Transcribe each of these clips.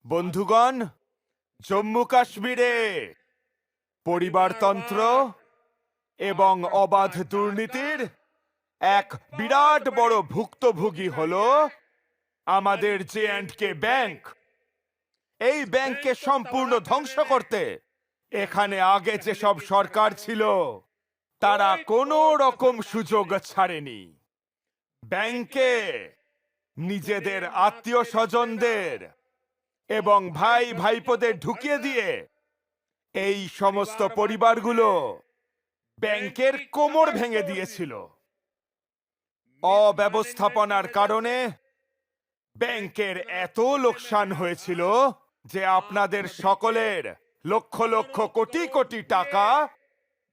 বন্ধুগণ, জম্মু কাশ্মীরে পরিবারতন্ত্র এবং অবাধ দুর্নীতির এক বিরাট বড় ভুক্তভোগী হলো আমাদের জে&কে ব্যাংক। এই ব্যাংককে সম্পূর্ণ ধ্বংস করতে এখানে আগে যেসব সরকার ছিল তারা কোনো রকম সুযোগ ছাড়েনি। ব্যাংকে নিজেদের আত্মীয় স্বজনদের এবং ভাই ভাইপোদের ঢুকিয়ে দিয়ে এই সমস্ত পরিবারগুলো ব্যাংকের কোমর ভেঙে দিয়েছিল। অব্যবস্থাপনার কারণে ব্যাংকের এত লোকসান হয়েছিল যে আপনাদের সকলের লক্ষ লক্ষ কোটি কোটি টাকা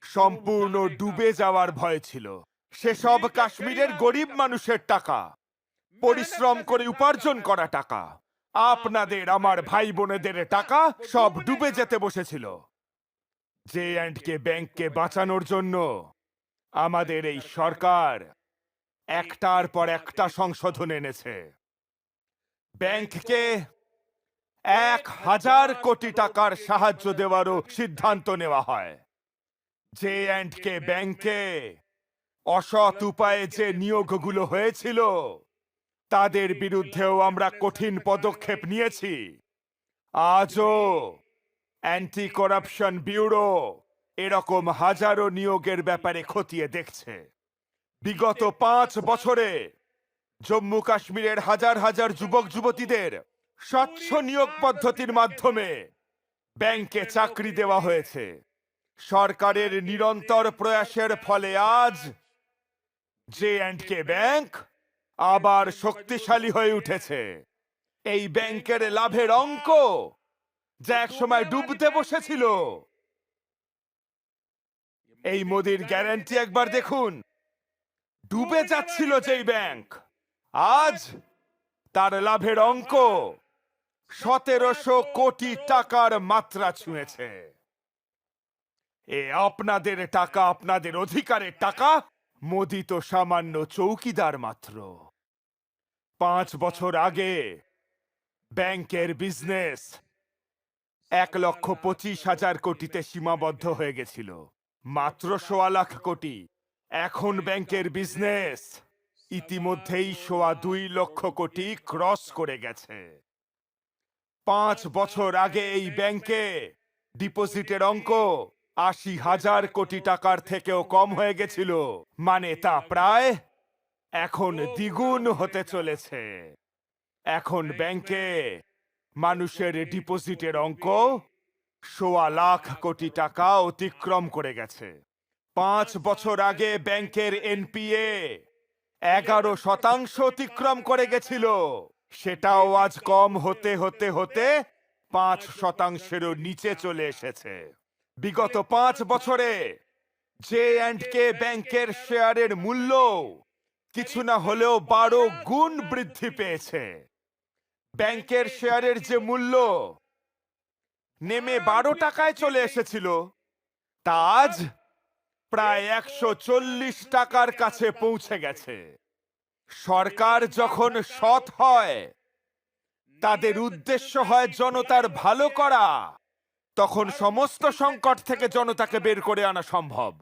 সম্পূর্ণ ডুবে যাওয়ার ভয় ছিল। সেসব কাশ্মীরের গরিব মানুষের টাকা, পরিশ্রম করে উপার্জন করা টাকা, আপনাদের আমার ভাই বোনেদের টাকা সব ডুবে যেতে বসেছিল। জে&কে ব্যাংককে বাঁচানোর জন্য আমাদের এই সরকার একটার পর একটা সংশোধন এনেছে। ব্যাংককে 1000 কোটি টাকার সাহায্য দেওয়ারও সিদ্ধান্ত নেওয়া হয়। জে&কে ব্যাংকে অসৎ উপায়ে যে নিয়োগগুলো হয়েছিল তাদের বিরুদ্ধেও আমরা কঠিন পদক্ষেপ নিয়েছি। আজও অ্যান্টি করাপশন ব্যুরো এরকম হাজারো নিয়োগের ব্যাপারে খতিয়ে দেখছে। বিগত 5 বছরে জম্মু কাশ্মীরের হাজার হাজার যুবক যুবতীদের স্বচ্ছ নিয়োগ পদ্ধতির মাধ্যমে ব্যাংকে চাকরি দেওয়া হয়েছে। সরকারের নিরন্তর প্রয়াসের ফলে আজ জে&কে ব্যাংক আবার শক্তিশালী হয়ে উঠেছে। এই ব্যাংকের লাভের অঙ্ক যা একসময় ডুবতে বসেছিল, এই মোদির গ্যারান্টি একবার দেখুন। ডুবে যাচ্ছিল যেই ব্যাংক, আজ তার লাভের অঙ্ক 1700 কোটি টাকার মাত্রা ছুঁয়েছে। এ আপনাদের টাকা, আপনাদের অধিকারের টাকা। মোদি তো সামান্য চৌকিদার মাত্র। 5 বছর আগে ব্যাংকের বিজনেস 1,25,000 কোটিতে সীমাবদ্ধ হয়ে গেছিল, মাত্র 1.25 লাখ কোটি। এখন ব্যাংকের বিজনেস ইতিমধ্যেই 2.25 লক্ষ কোটি ক্রস করে গেছে। 5 বছর আগে এই ব্যাংকে ডিপোজিটের অঙ্ক 80,000 কোটি টাকার থেকেও কম হয়ে গেছিল, মানে তা প্রায় এখন দ্বিগুণ হতে চলেছে। এখন ব্যাংকে মানুষের ডিপোজিটের অঙ্ক 1.25 লাখ কোটি টাকা অতিক্রম করে গেছে। 5 বছর আগে ব্যাংকের এনপিএ 11% অতিক্রম করে গেছিল, সেটাও আজ কম হতে হতে হতে 5%-এরও নিচে চলে এসেছে। বিগত 5 বছরে জে&কে ব্যাংকের শেয়ারের মূল্য কিছু না হলেও 12 গুণ বৃদ্ধি পেয়েছে। ব্যাংকের শেয়ারের যে মূল্য নেমে 12 টাকায় চলে এসেছিল, তা আজ প্রায় 140 টাকার কাছে পৌঁছে গেছে। সরকার যখন সৎ হয়, তাদের উদ্দেশ্য হয় জনতার ভালো করা, তখন সমস্ত সংকট থেকে জনতাকে বের করে আনা সম্ভব।